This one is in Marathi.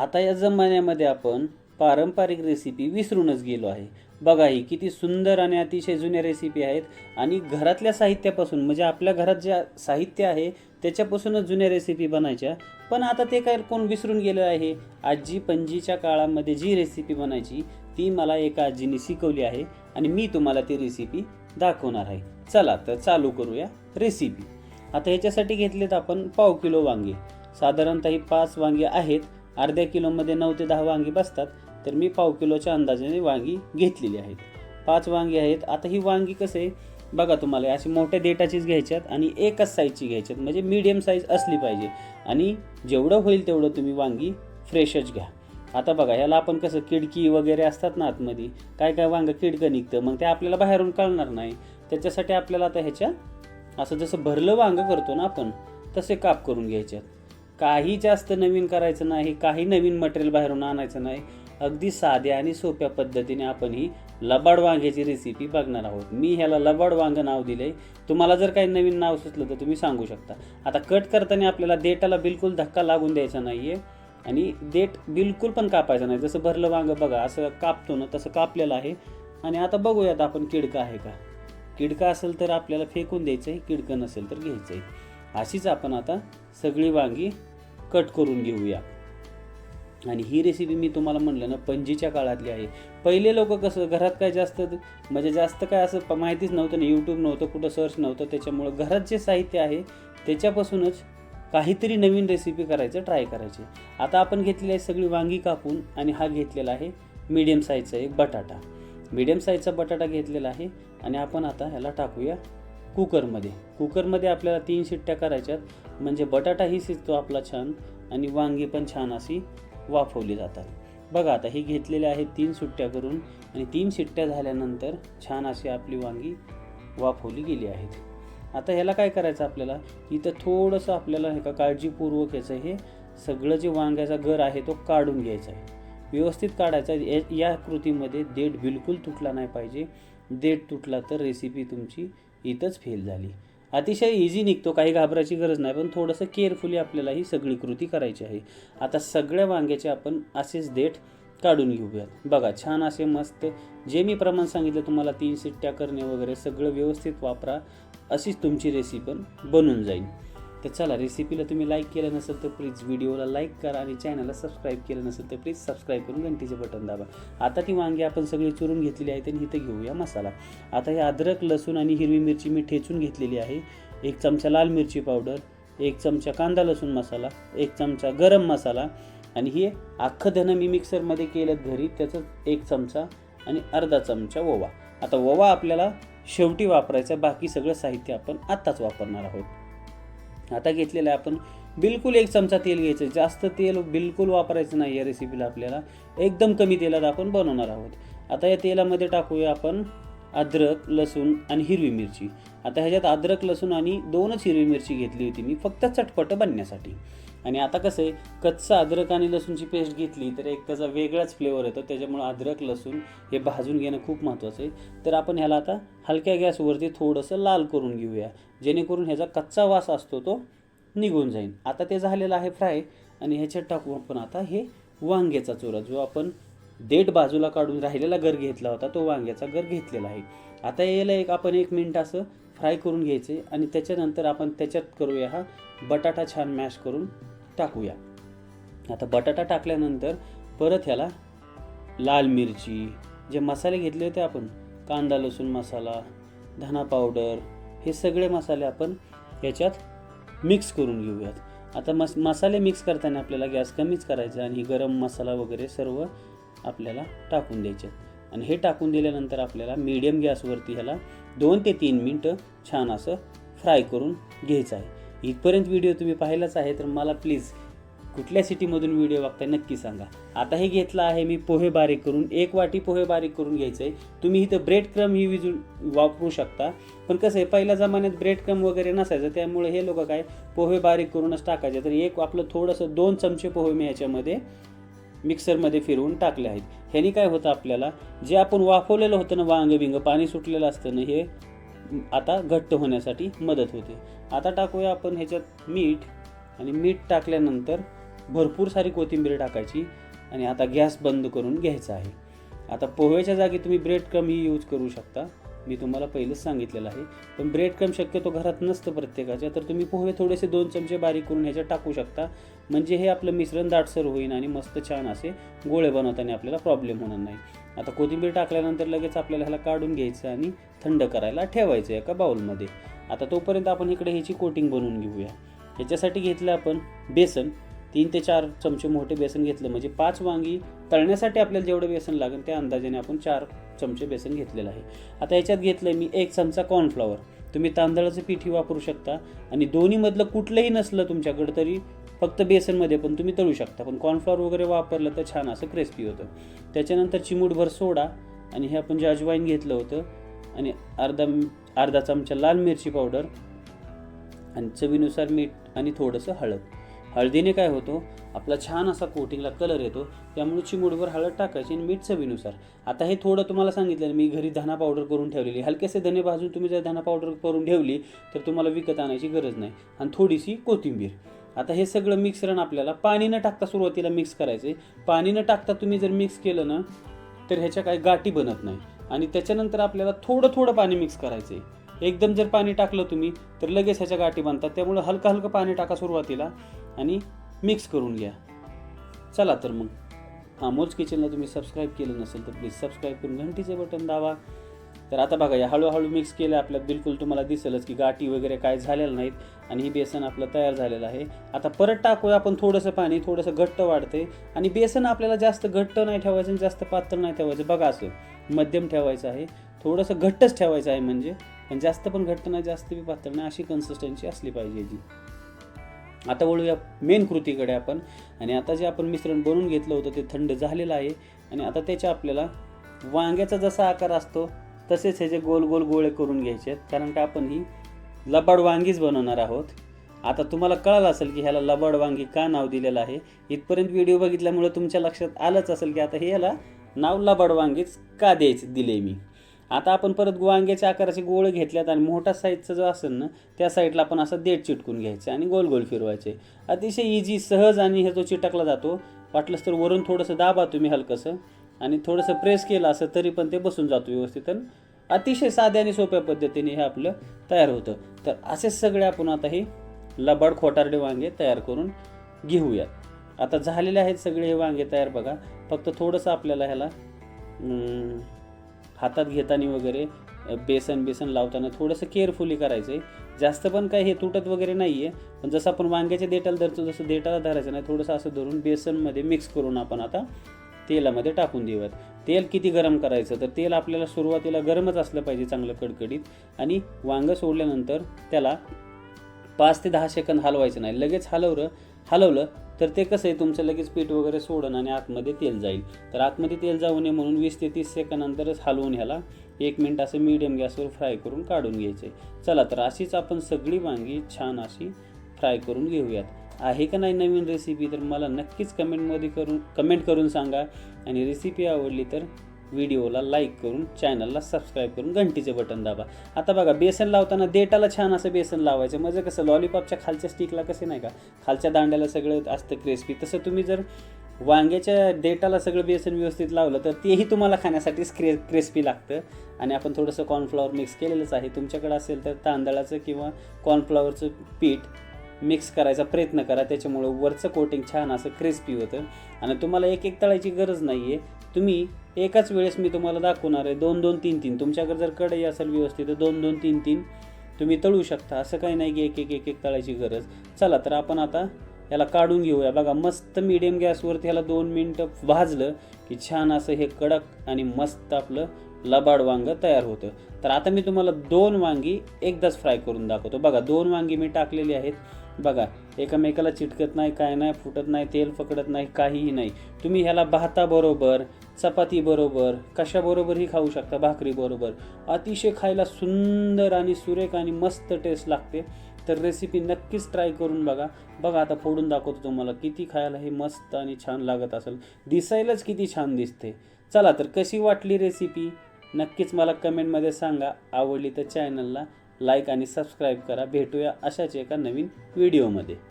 आता या जमान्यामध्ये आपण पारंपरिक रेसिपी विसरूनच गेलो आहे. बघा ही किती सुंदर आणि अतिशय जुन्या रेसिपी आहेत आणि घरातल्या साहित्यापासून म्हणजे आपल्या घरात जे साहित्य आहे त्याच्यापासूनच जुन्या रेसिपी बनायच्या. पण आता ते काय कोण विसरून गेलं आहे. आजी पणजीच्या काळामध्ये जी रेसिपी बनायची ती मला एका आजीने शिकवली आहे आणि मी तुम्हाला ती रेसिपी दाखवणार आहे. चला तर चालू करूया रेसिपी. आता ह्याच्यासाठी घेतलेत आपण पाव किलो वांगे. साधारणतः ही 5 वांगे आहेत. अर्ध्या किलोमध्ये 9 ते 10 वांगी बसतात, तर मी पाव किलोच्या अंदाजाने वांगी घेतलेली आहेत. 5 वांगी आहेत. आता ही वांगी कसे बघा तुम्हाला अशी मोठ्या देठाचीच घ्यायच्यात आणि एकच साईजची घ्यायच्यात, म्हणजे मीडियम साईज असली पाहिजे आणि जेवढं होईल तेवढं तुम्ही वांगी फ्रेशच घ्या. आता बघा ह्याला आपण कसं किडकी वगैरे असतात ना आतमध्ये, काय काय वांगं किडकं निघतं, मग ते आपल्याला बाहेरून कळणार नाही. त्याच्यासाठी आपल्याला आता ह्याच्या असं जसं भरलं वांगं करतो ना आपण तसे काप करून घ्यायच्यात. काही जास्त नवीन करायचं नाही, काही नवीन मटेरियल बाहेरून आणायचं नाही. अगदी साध्या आणि सोप्या पद्धतीने आपण ही लबाड वांग्याची रेसिपी बघणार आहोत. मी ह्याला लबाड वांगं नाव दिलंय. तुम्हाला जर काही नवीन नाव सुचलं तर तुम्ही सांगू शकता. आता कट करताना आपल्याला देठाला बिलकुल धक्का लागून द्यायचा नाहीये आणि देठ बिलकुल पण कापायचं नाही. जसं भरलं वांगं बघा असं कापतो ना तसं कापलेलं आहे. आणि आता बघूयात आपण किडका आहे का. किडका असेल तर आपल्याला फेकून द्यायचं आहे, किडकं नसेल तर घ्यायचं आहे. अशीच आपण आता सगळी वांगी कट करून घेऊया. आणि ही रेसिपी मी तुम्हाला म्हणलं ना पणजीच्या काळातली आहे. पहिले लोक कसं घरात काय जास्त म्हणजे जास्त काय असं माहितीच नव्हतं ना, यूट्यूब नव्हतं, कुठं सर्च नव्हतं, त्याच्यामुळं घरात जे साहित्य आहे त्याच्यापासूनच काहीतरी नवीन रेसिपी करायचं ट्राय करायची. आता आपण घेतलेली आहे सगळी वांगी कापून आणि हा घेतलेला आहे मीडियम साईजचा एक बटाटा. मीडियम साईजचा बटाटा घेतलेला आहे आणि आपण आता ह्याला टाकूया कुकरमध्ये. कुकरमध्ये आपल्याला 3 शिट्ट्या करायच्यात, म्हणजे बटाटाही शिजतो आपला छान आणि वांगी पण छान अशी वाफवली जातात. बघा आता हे घेतलेले आहे 3 शिट्ट्या करून आणि 3 शिट्ट्या झाल्यानंतर छान अशी आपली वांगी वाफवली गेली आहेत. आता ह्याला काय करायचं आपल्याला, इथं थोडंसं आपल्याला हे का काळजीपूर्वक याचं हे सगळं जे वांग्याचा गर आहे तो काढून घ्यायचा आहे, व्यवस्थित काढायचा. या कृतीमध्ये देठ बिलकुल तुटला नाही पाहिजे. देठ तुटला तर रेसिपी तुमची इथंच फेल झाली. अतिशय इझी निघतो, काही घाबरायची गरज नाही, पण थोडंसं केअरफुली आपल्याला ही सगळी कृती करायची आहे. आता सगळ्या वांग्याचे आपण असेच देठ काढून घेऊयात. बघा छान असे मस्त जे मी प्रमाण सांगितलं तुम्हाला 3 शिट्ट्या करणे वगैरे सगळं व्यवस्थित वापरा, अशीच तुमची रेसिपी पण बनून जाईल. तर चला, रेसिपीला तुम्ही लाईक केलं नसेल तर प्लीज व्हिडिओला लाईक करा आणि चॅनलला सबस्क्राईब केलं नसेल तर प्लीज सबस्क्राईब करून घंटीचे बटन दाबा. आता ती वांगी आपण सगळी चुरून घेतलेली आहे आणि इथं घेऊया मसाला. आता हे अद्रक लसूण आणि हिरवी मिरची मी ठेचून घेतलेली आहे. 1 चमचा लाल मिरची पावडर, 1 चमचा कांदा लसूण मसाला, 1 चमचा गरम मसाला आणि हे अख्खं धनं मी मिक्सरमध्ये केलं घरी, त्याचं 1 चमचा आणि अर्धा चमचा ओवा. आता ओवा आपल्याला शेवटी वापरायचा, बाकी सगळं साहित्य आपण आत्ताच वापरणार आहोत. आता घेतलेलं आहे आपण बिलकुल 1 चमचा तेल घ्यायचं. जास्त तेल बिलकुल वापरायचं नाही या रेसिपीला, आपल्याला एकदम कमी तेलात आपण बनवणार आहोत. आता या तेलामध्ये टाकूया आपण अद्रक लसूण आणि हिरवी मिरची. आता ह्याच्यात अद्रक लसूण आणि 2च हिरवी मिरची घेतली होती मी फक्त चटपट बनण्यासाठी. आणि आता कसं आहे, कच्चा अद्रक आणि लसूणची पेस्ट घेतली तर एक त्याचा वेगळाच फ्लेवर येतो, त्याच्यामुळे अद्रक लसूण हे भाजून घेणं खूप महत्त्वाचं आहे. तर आपण ह्याला आता हलक्या गॅसवरती थोडंसं लाल करून घेऊया, जेणेकरून ह्याचा कच्चा वास असतो तो निघून जाईल. आता ते झालेलं आहे फ्राय आणि ह्याच्यात टाकू आपण आता हे वांग्याचा चुरा, जो आपण देठ बाजूला काढून राहिलेला गर घेतला होता तो वांग्याचा गर घेतलेला आहे. आता याला आपण 1 मिनिट असं फ्राय करून घ्यायचे आणि त्याच्यानंतर आपण त्याच्यात करूया हा बटाटा छान मॅश करून टाकूया. आता बटाटा टाकल्यानंतर परत ह्याला लाल मिरची, जे मसाले घेतले होते आपण, कांदा लसूण मसाला, धना पावडर, हे सगळे मसाले आपण ह्याच्यात मिक्स करून घेऊयात. आता मसाले मिक्स करताना आपल्याला गॅस कमीच करायचा आणि गरम मसाला वगैरे सर्व आपल्याला टाकून द्यायचे. आणि हे टाकून दिल्यानंतर आपल्याला मीडियम गॅसवरती ह्याला 2 ते 3 मिनटं छान असं फ्राय करून घ्यायचं आहे. इथपर्यंत व्हिडिओ तुम्ही पाहिलाच आहे तर मला प्लीज कुठल्या सिटीमधून व्हिडिओ बघताय नक्की सांगा. आता हे घेतलं आहे मी पोहे बारीक करून, 1 वाटी पोहे बारीक करून घ्यायचं आहे. तुम्ही इथं ब्रेड क्रम ही वापरू शकता, पण कसं आहे पहिल्या जमान्यात ब्रेड क्रम वगैरे नसायचं, त्यामुळे हे लोक काय पोहे बारीक करूनच टाकायचे. तर आपलं थोडंसं 2 चमचे पोहे मी ह्याच्यामध्ये मिक्सरमध्ये फिरवून टाकले आहेत. ह्यानी काय होतं, आपल्याला जे आपण वाफवलेलं होतं ना वांग बिंग पाणी सुटलेलं असतं ना, हे आता घट्ट होण्यासाठी मदत होते. आता टाकूया आपण ह्याच्यात मीठ आणि मीठ टाकल्यानंतर भरपूर सारी कोथिंबीर टाकायची आणि आता गॅस बंद करून घ्यायचा आहे. आता पोह्याच्या जागी तुम्ही ब्रेड क्रमही यूज करू शकता, मी तुम्हाला पहिलेच सांगितलेलं आहे. पण ब्रेड क्रम शक्यतो घरात नसतं प्रत्येकाच्या, तर तुम्ही पोहे थोडेसे 2 चमचे बारीक करून ह्याच्यात टाकू शकता. म्हणजे हे आपलं मिश्रण दाटसर होईल आणि मस्त छान असे गोळे बनवताना आपल्याला प्रॉब्लेम होणार नाही. आता कोथिंबीर टाकल्यानंतर लगेच आपल्याला ह्याला काढून घ्यायचं आणि थंड करायला ठेवायचं एका बाउलमध्ये. आता तोपर्यंत आपण इकडे ह्याची कोटिंग बनवून घेऊया. ह्याच्यासाठी घेतलं आपण बेसन, 3 ते 4 चमचे मोठे बेसन घेतलं. म्हणजे 5 वांगी तळण्यासाठी आपल्याला जेवढं बेसन लागेल त्या अंदाजाने आपण 4 चमचे बेसन घेतलेलं आहे. आता याच्यात घेतलं मी 1 चमचा कॉर्नफ्लॉवर. तुम्ही तांदळाचं पीठही वापरू शकता आणि दोन्हीमधलं कुठलंही नसलं तुमच्याकडं तरी फक्त बेसनमध्ये पण तुम्ही तळू शकता. पण कॉर्नफ्लॉवर वगैरे वापरलं तर छान असं क्रिस्पी होतं. त्याच्यानंतर चिमूटभर सोडा आणि हे आपण जे अजवाईन घेतलं होतं आणि अर्धा चमचा लाल मिरची पावडर आणि चवीनुसार मीठ आणि थोडंसं हळद. हळदीने काय होतो, आपला छान असा कोटिंगला कलर येतो, त्यामुळे चिमूटभर हळद टाकायची आणि मीठ चवीनुसार. आता हे थोडं तुम्हाला सांगितलं मी घरी धना पावडर करून ठेवलेली. हलकेसे धने भाजून तुम्ही जर धना पावडर करून ठेवली तर तुम्हाला विकत आणायची गरज नाही. आणि थोडीशी कोथिंबीर. आता हे सगळं मिश्रण आपल्याला पाणी न टाकता सुरुवातीला मिक्स करायचे. पाणी न टाकता तुम्ही जर मिक्स केलं ना तर ह्याच्या काही गाठी बनत नाही. आणि त्याच्यानंतर आपल्याला थोडं थोडं पाणी मिक्स करायचं आहे. एकदम जर पाणी टाकलं तुम्ही तर लगेच ह्याच्या गाठी बनतात. त्यामुळे हलकं हलकं पाणी टाका सुरुवातीला आणि मिक्स करून घ्या. चला तर मग अमोल्स किचनला तुम्ही सबस्क्राईब केलं नसेल तर प्लीज सबस्क्राईब करून घंटीचे बटन दाबा. तर आता बघा या हळूहळू मिक्स केलं आपल्याला बिलकुल तुम्हाला दिसेलच की गाठी वगैरे काय झालेलं नाहीत आणि ही बेसन आपलं तयार झालेलं आहे. आता परत टाकूया आपण थोडंसं पाणी, थोडंसं घट्ट वाढते. आणि बेसन आपल्याला जास्त घट्ट नाही ठेवायचं आणि जास्त पातळ नाही ठेवायचं. बघा असं मध्यम ठेवायचं आहे, थोडंसं घट्टच ठेवायचं आहे. म्हणजे पण जास्त पण घट्ट नाही जास्त बी पातळ नाही, अशी कन्सिस्टन्सी असली पाहिजे जी. आता वळूया मेन कृतीकडे आपण. आणि आता जे आपण मिश्रण बनवून घेतलं होतं ते थंड झालेलं आहे. आणि आता त्याच्या आपल्याला वांग्याचा जसा आकार असतो तसेच ह्याचे गोल गोल गोळे करून घ्यायचे आहेत. कारण का आपण ही लबाड वांगीच बनवणार आहोत. आता तुम्हाला कळलं असेल की ह्याला लबाड वांगी का नाव दिलेलं आहे. इथपर्यंत व्हिडिओ बघितल्यामुळे तुमच्या लक्षात आलंच असेल की आता हे ह्याला नाव लबाड वांगीच का द्यायचं दिले मी. आता आपण परत वांग्याच्या आकाराचे गोळे घेतल्यात आणि मोठा साईजचा जो असेल ना त्या साईडला आपण असं देठ चिटकून घ्यायचं आणि गोल गोल फिरवायचे. अतिशय इझी सहज आणि हे जो चिटकला जातो. वाटलंच तर वरून थोडंसं दाबा तुम्ही हलकंसं आणि थोडंसं प्रेस केलं असं तरी पण ते बसून जातो व्यवस्थित. आणि अतिशय साध्या आणि सोप्या पद्धतीने हे आपलं तयार होतं. तर असेच सगळे आपण आता हे लबाड खोटारडे वांगे तयार करून घेऊयात. आता झालेले आहेत सगळे हे वांगे तयार. बघा फक्त थोडंसं आपल्याला ह्याला हातात घेताना वगैरे बेसन लावताना थोडंसं केअरफुली करायचं आहे. जास्त पण काय हे तुटत वगैरे नाही आहे. पण जसं आपण वांग्याच्या देठाला धरतो तसं देठाला धरायचं नाही, थोडंसं असं धरून बेसनमध्ये मिक्स करून आपण आता तेलामध्ये टाकून देऊयात. तेल किती गरम करायचं तर तेल आपल्याला सुरुवातीला गरमच असलं पाहिजे चांगलं कडकडीत. आणि वांगं सोडल्यानंतर त्याला 5 ते 10 सेकंद हलवायचं नाही. लगेच हलवलं तर ते कसं आहे तुमचं लगेच पीठ वगैरे सोडून आणि आतमध्ये तेल जाईल. तर आतमध्ये तेल जाऊ नये म्हणून 20 ते 30 सेकंदानंतरच हलवून ह्याला 1 मिनिट असं मीडियम गॅसवर फ्राय करून काढून घ्यायचे. चला तर अशीच आपण सगळी वांगी छान अशी फ्राय करून घेऊयात. आहे का नाही नवीन रेसिपी तर मला नक्कीच कमेंट करून सांगा. आणि रेसिपी आवडली तर व्हिडिओला लाईक करून चॅनलला सबस्क्राईब करून घंटीचे बटन दाबा. आता बघा बेसन लावताना देठाला छान असं बेसन लावायचं. म्हणजे कसं लॉलीपॉपच्या खालच्या स्टिकला कसे नाही का खालच्या दांड्याला सगळं असतं क्रिस्पी, तसं तुम्ही जर वांग्याच्या देठाला सगळं बेसन व्यवस्थित लावलं तर तेही तुम्हाला खाण्यासाठीच क्रिस्पी लागतं. आणि आपण थोडंसं कॉर्नफ्लॉवर मिक्स केलेलंच आहे. तुमच्याकडे असेल तर तांदळाचं किंवा कॉर्नफ्लॉवरचं पीठ मिक्स करायचा प्रयत्न करा. त्याच्यामुळं वरचं कोटिंग छान असं क्रिस्पी होतं. आणि तुम्हाला एक तळायची गरज नाही आहे. तुम्ही एकाच वेळेस मी तुम्हाला दाखवणार आहे 2-2, 3-3. तुमच्याकडे जर कढई असेल व्यवस्थित तर 2-2, 3-3 तुम्ही तळू शकता. असं काही नाही की एक तळायची गरज. चला तर आपण आता याला काढून घेऊया. बघा मस्त मीडियम गॅसवरती ह्याला 2 मिनटं भाजलं की छान असं हे कडक आणि मस्त आपलं लबाड वांगं तयार होतं. तर आता मी तुम्हाला 2 वांगी एकदाच फ्राय करून दाखवतो. बघा 2 वांगी मी टाकलेली आहेत. बघा एकमेकाला चिटकत नाही, काय नाही, फुटत नाही, तेल पकडत नाही, काहीही नाही. तुम्ही ह्याला भाताबरोबर, चपातीबरोबर, कशाबरोबरही खाऊ शकता, भाकरीबरोबर. अतिशय खायला सुंदर आणि सुरेख आणि मस्त टेस्ट लागते. तर रेसिपी नक्कीच ट्राय करून बघा. आता फोडून दाखवतो तुम्हाला किती खायला हे मस्त आणि छान लागत असेल. दिसायलाच किती छान दिसते. चला तर कशी वाटली रेसिपी नक्कीच मला कमेंटमध्ये सांगा. आवडली तर चॅनलला लाईक आणि सबस्क्राईब करा. भेटूया अशाच एका नवीन व्हिडिओमध्ये.